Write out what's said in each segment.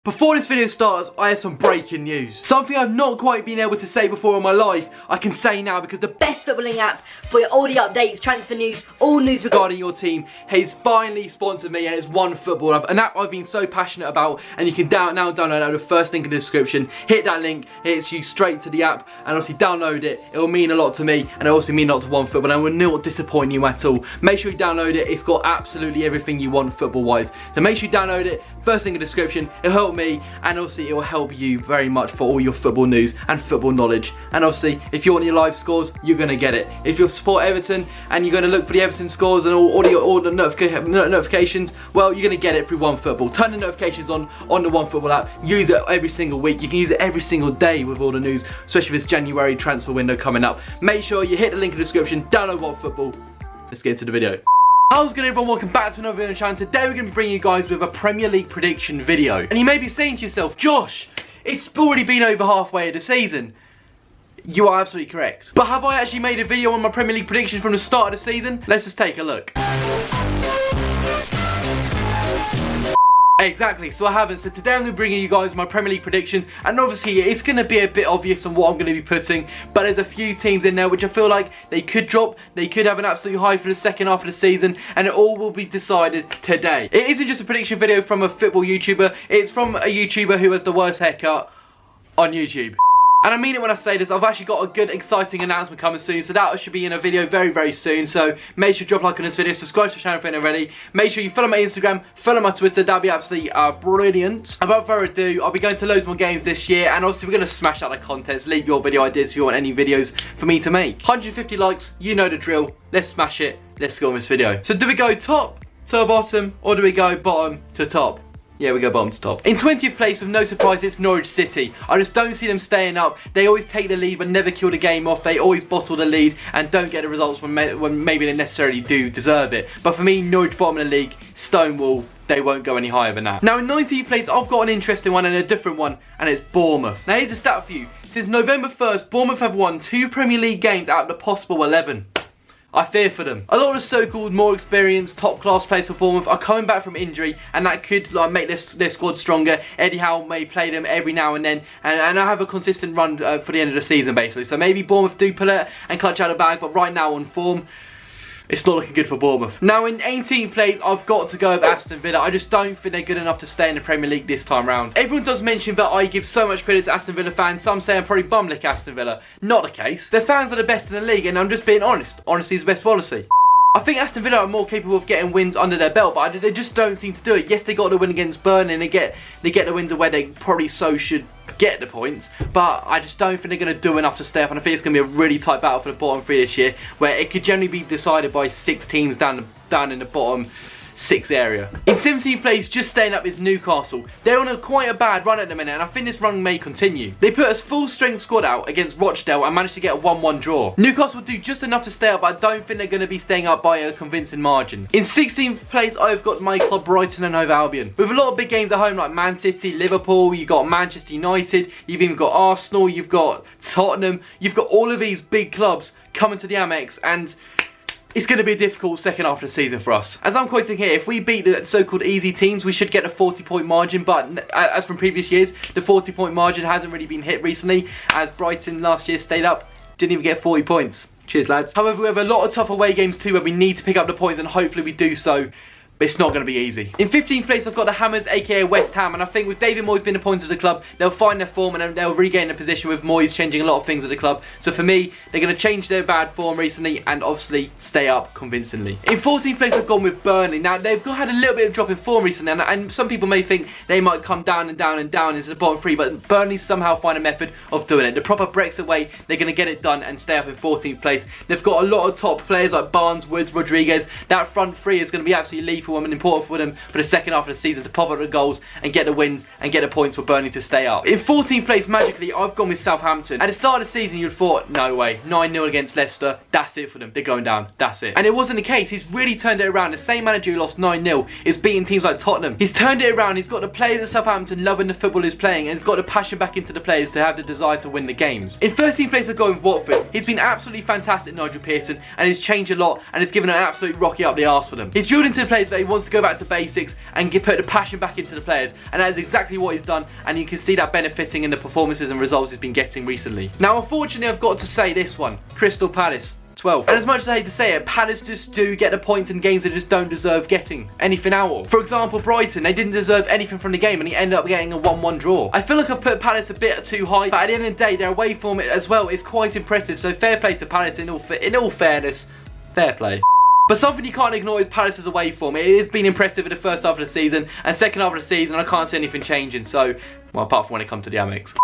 Before this video starts, I have some breaking news. Something I've not quite been able to say before in my life, I can say now because the best footballing app for all the updates, transfer news, all news regarding your team has finally sponsored me, and it's OneFootball, an app I've been so passionate about, and you can now download it. The first link in the description. Hit that link, it hits you straight to the app, and obviously download it. It will mean a lot to me, and it also mean a lot to OneFootball, and I will not disappoint you at all. Make sure you download it. It's got absolutely everything you want football-wise. So make sure you download it. First link in the description. It'll help me, and obviously it will help you very much for all your football news and football knowledge. And obviously, if you want your live scores, you're going to get it. If you support Everton and you're going to look for the Everton scores and all the notifications, well, you're going to get it through OneFootball. Turn the notifications on the OneFootball app. Use it every single week. You can use it every single day with all the news, especially with this January transfer window coming up. Make sure you hit the link in the description, download OneFootball. Let's get into the video. How's it going, everyone? Welcome back to another video on the channel. Today we're going to be bringing you guys with a Premier League prediction video. And you may be saying to yourself, Josh, it's already been over halfway of the season. You are absolutely correct. But have I actually made a video on my Premier League predictions from the start of the season? Let's just take a look. Exactly, so I haven't. So today I'm going to be bringing you guys my Premier League predictions, and obviously it's going to be a bit obvious on what I'm going to be putting, but there's a few teams in there which I feel like they could drop, they could have an absolute high for the second half of the season, and it all will be decided today. It isn't just a prediction video from a football YouTuber, it's from a YouTuber who has the worst haircut on YouTube. And I mean it when I say this. I've actually got a good, exciting announcement coming soon, so that should be in a video very, very soon. So make sure you drop a like on this video, subscribe to the channel if you haven't already. Make sure you follow my Instagram, follow my Twitter. That'd be absolutely brilliant. Without further ado, I'll be going to loads more games this year, and obviously we're going to smash out the contents. Leave your video ideas if you want any videos for me to make. 150 likes, you know the drill. Let's smash it. Let's go on this video. So do we go top to bottom, or do we go bottom to top? Yeah, we go bottom to top. In 20th place, with no surprise, it's Norwich City. I just don't see them staying up. They always take the lead but never kill the game off. They always bottle the lead and don't get the results when maybe they necessarily do deserve it. But for me, Norwich bottom of the league, Stonewall, they won't go any higher than that. Now in 19th place, I've got an interesting one and a different one, and it's Bournemouth. Now here's a stat for you. Since November 1st, Bournemouth have won 2 Premier League games out of the possible 11. I fear for them. A lot of the so-called more experienced, top-class players for Bournemouth are coming back from injury, and that could make their squad stronger. Eddie Howe may play them every now and then, and I have a consistent run for the end of the season, basically. So maybe Bournemouth do pull it and clutch out a bag, but right now on form, it's not looking good for Bournemouth. Now in 18th place, I've got to go with Aston Villa. I just don't think they're good enough to stay in the Premier League this time round. Everyone does mention that I give so much credit to Aston Villa fans. Some say I'm probably bumlick Aston Villa. Not the case. Their fans are the best in the league, and I'm just being honest. Honesty is the best policy. I think Aston Villa are more capable of getting wins under their belt, but they just don't seem to do it. Yes, they got the win against Burnley, and they get the wins where they probably so should get the points, but I just don't think they're going to do enough to stay up, and I think it's going to be a really tight battle for the bottom 3 this year, where it could generally be decided by 6 teams down in the bottom 6 area. In 17th place, just staying up, is Newcastle. They're on quite a bad run at the minute, and I think this run may continue. They put a full strength squad out against Rochdale and managed to get a 1-1 draw. Newcastle will do just enough to stay up, but I don't think they're going to be staying up by a convincing margin. In 16th place, I've got my club Brighton and Hove Albion. With a lot of big games at home like Man City, Liverpool, you've got Manchester United, you've even got Arsenal, you've got Tottenham, you've got all of these big clubs coming to the Amex, and it's going to be a difficult second half of the season for us. As I'm quoting here, if we beat the so-called easy teams, we should get a 40-point margin, but as from previous years, the 40-point margin hasn't really been hit recently, as Brighton last year stayed up, didn't even get 40 points. Cheers, lads. However, we have a lot of tough away games too, where we need to pick up the points, and hopefully we do so. But it's not going to be easy. In 15th place, I've got the Hammers, aka West Ham, and I think with David Moyes being appointed to the club, they'll find their form and they'll regain their position with Moyes changing a lot of things at the club. So for me, they're going to change their bad form recently and obviously stay up convincingly. In 14th place, I've gone with Burnley. Now, they've had a little bit of drop in form recently, and some people may think they might come down and down and down into the bottom 3, but Burnley somehow find a method of doing it. The proper Brexit way, they're going to get it done and stay up in 14th place. They've got a lot of top players like Barnes, Woods, Rodriguez. That front 3 is going to be absolutely lethal and important for them for the second half of the season to pop up the goals and get the wins and get the points for Burnley to stay up. In 14th place, magically, I've gone with Southampton. At the start of the season, you'd thought, no way, 9-0 against Leicester, that's it for them, they're going down, that's it. And it wasn't the case. He's really turned it around. The same manager who lost 9-0 is beating teams like Tottenham. He's turned it around. He's got the players at Southampton loving the football he's playing, and he's got the passion back into the players to have the desire to win the games. In 13th place, I've gone with Watford. He's been absolutely fantastic, Nigel Pearson, and he's changed a lot, and he's given an absolute rocket up the arse for them. He's drilled into the players that he wants to go back to basics and put the passion back into the players, and that is exactly what he's done, and you can see that benefiting in the performances and results he's been getting recently. Now unfortunately I've got to say this one, Crystal Palace. 12. And as much as I hate to say it, Palace just do get the points in games they just don't deserve getting anything out of. For example, Brighton, they didn't deserve anything from the game and he ended up getting a 1-1 draw. I feel like I've put Palace a bit too high, but at the end of the day, their away form as well is quite impressive, so fair play to Palace in all fairness. Fair play. But something you can't ignore is Palace's away form. It has been impressive in the first half of the season, and second half of the season I can't see anything changing, so, well, apart from when it comes to the Amex.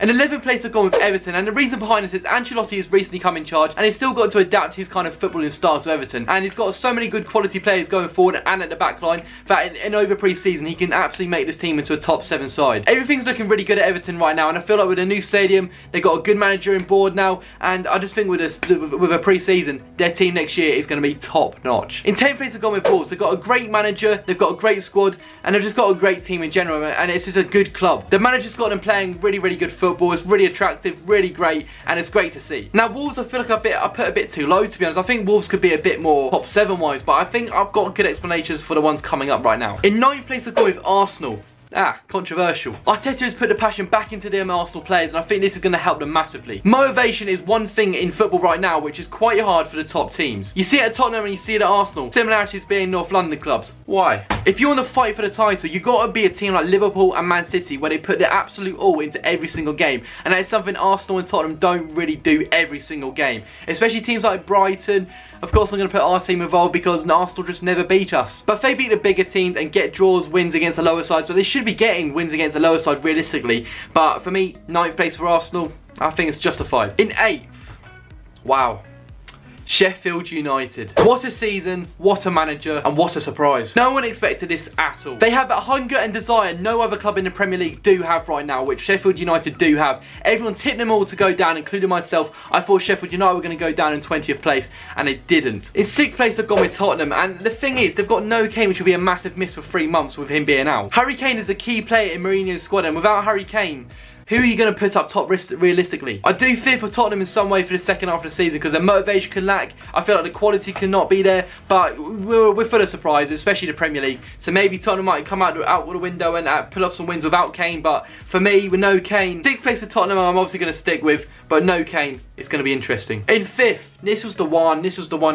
In 11th place I've gone with Everton, and the reason behind this is Ancelotti has recently come in charge and he's still got to adapt his kind of footballing style to Everton, and he's got so many good quality players going forward and at the back line that in over pre-season he can absolutely make this team into a top 7 side. Everything's looking really good at Everton right now, and I feel like with a new stadium they've got a good manager on board now, and I just think with a pre-season their team next year is going to be top notch. In 10th place I've gone with Wolves. They've got a great manager, they've got a great squad, and they've just got a great team in general, and it's just a good club. The manager's got them playing really good football. It's really attractive, really great, and it's great to see. Now Wolves, I feel like I put a bit too low, to be honest. I think Wolves could be a bit more top 7 wise, but I think I've got good explanations for the ones coming up right now. In 9th place I've gone with Arsenal. Controversial. Arteta has put the passion back into them Arsenal players, and I think this is going to help them massively. Motivation is one thing in football right now which is quite hard for the top teams. You see it at Tottenham and you see it at Arsenal. Similarities being North London clubs. Why? If you want to fight for the title, you've got to be a team like Liverpool and Man City where they put their absolute all into every single game, and that is something Arsenal and Tottenham don't really do every single game. Especially teams like Brighton. Of course I'm going to put our team involved because Arsenal just never beat us. But if they beat the bigger teams and get draws, wins against the lower sides, so they should be getting wins against the lower side realistically. But for me, 9th place for Arsenal, I think it's justified. In 8th, wow. Sheffield United. What a season, what a manager, and what a surprise. No one expected this at all. They have that hunger and desire no other club in the Premier League do have right now, which Sheffield United do have. Everyone's tipped them all to go down, including myself. I thought Sheffield United were going to go down in 20th place, and they didn't. In 6th place I've gone with Tottenham, and the thing is, they've got no Kane, which will be a massive miss for 3 months with him being out. Harry Kane is the key player in Mourinho's squad, and without Harry Kane, who are you going to put up top realistically? I do fear for Tottenham in some way for the second half of the season because their motivation can lack. I feel like the quality cannot be there, but we're full of surprises, especially the Premier League. So maybe Tottenham might come out the window and pull off some wins without Kane, but for me, with no Kane, 6th place for Tottenham I'm obviously going to stick with, but no Kane, it's going to be interesting. In 5th, this was the one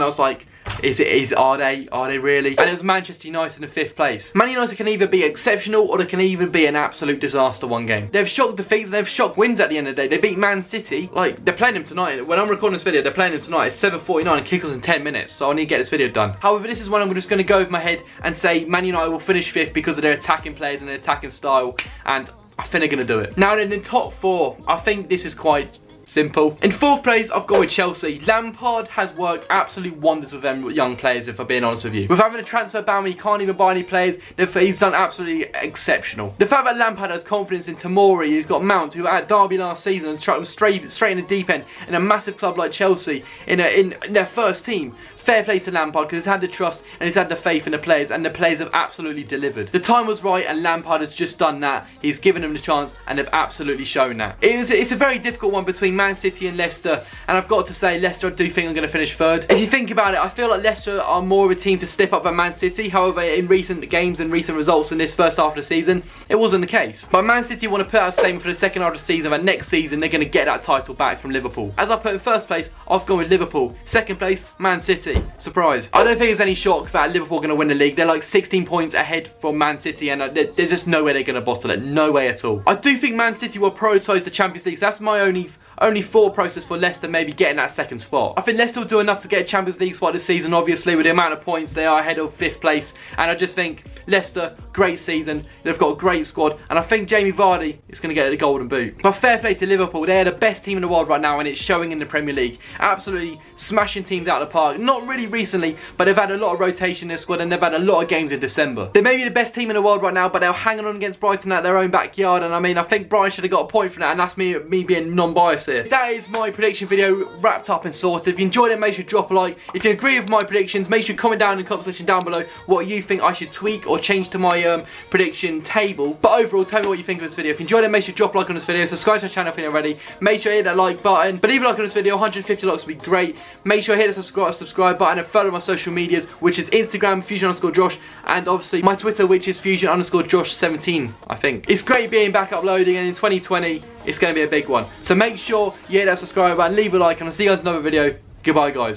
I was like, are they really? And it was Manchester United in 5th place. Man United can either be exceptional or they can even be an absolute disaster one game. They've shocked defeats and they've shocked wins at the end of the day. They beat Man City, like they're playing them tonight. When I'm recording this video, they're playing them tonight. It's 7:49 and kick-offs in 10 minutes, so I need to get this video done. However, this is one I'm just going to go over my head and say Man United will finish 5th because of their attacking players and their attacking style, and I think they're going to do it. Now in the top 4, I think this is quite simple. In 4th place, I've gone with Chelsea. Lampard has worked absolute wonders with them young players, if I'm being honest with you. With having a transfer ban where you can't even buy any players, he's done absolutely exceptional. The fact that Lampard has confidence in Tomori, who's got Mount, who at Derby last season and struck him straight in the deep end in a massive club like Chelsea in their first team. Fair play to Lampard because he's had the trust and he's had the faith in the players, and the players have absolutely delivered. The time was right and Lampard has just done that. He's given them the chance and they've absolutely shown that. It's a very difficult one between Man City and Leicester, and I've got to say Leicester I do think I'm going to finish 3rd. If you think about it, I feel like Leicester are more of a team to step up than Man City. However, in recent games and recent results in this first half of the season, it wasn't the case. But Man City want to put out a statement for the second half of the season that next season they're going to get that title back from Liverpool. As I put in 1st place, I've gone with Liverpool. 2nd place, Man City. Surprise. I don't think there's any shock that Liverpool are going to win the league. They're like 16 points ahead from Man City, and there's just no way they're going to bottle it. No way at all. I do think Man City will prioritise the Champions League. So that's my only thought process for Leicester maybe getting that 2nd spot. I think Leicester will do enough to get a Champions League spot this season, obviously, with the amount of points they are ahead of 5th place. And I just think Leicester, great season. They've got a great squad, and I think Jamie Vardy is going to get the golden boot. But fair play to Liverpool. They're the best team in the world right now, and it's showing in the Premier League. Absolutely smashing teams out of the park. Not really recently, but they've had a lot of rotation in their squad, and they've had a lot of games in December. They may be the best team in the world right now, but they're hanging on against Brighton at their own backyard, and I mean, I think Brighton should have got a point from that, and that's me being non-biased here. That is my prediction video wrapped up and sorted. If you enjoyed it, make sure to drop a like. If you agree with my predictions, make sure to comment down in the comment section down below what you think I should tweak or sort of change to my prediction table. But overall, tell me what you think of this video. If you enjoyed it, make sure you drop a like on this video, subscribe to the channel if you're not already, make sure you hit that like button. But leave a like on this video, 150 likes would be great. Make sure you hit the subscribe button and follow my social medias, which is Instagram, Fusion_Josh, and obviously my Twitter, which is Fusion_Josh17, I think. It's great being back uploading, and in 2020, it's going to be a big one. So make sure you hit that subscribe button, leave a like, and I'll see you guys in another video. Goodbye, guys.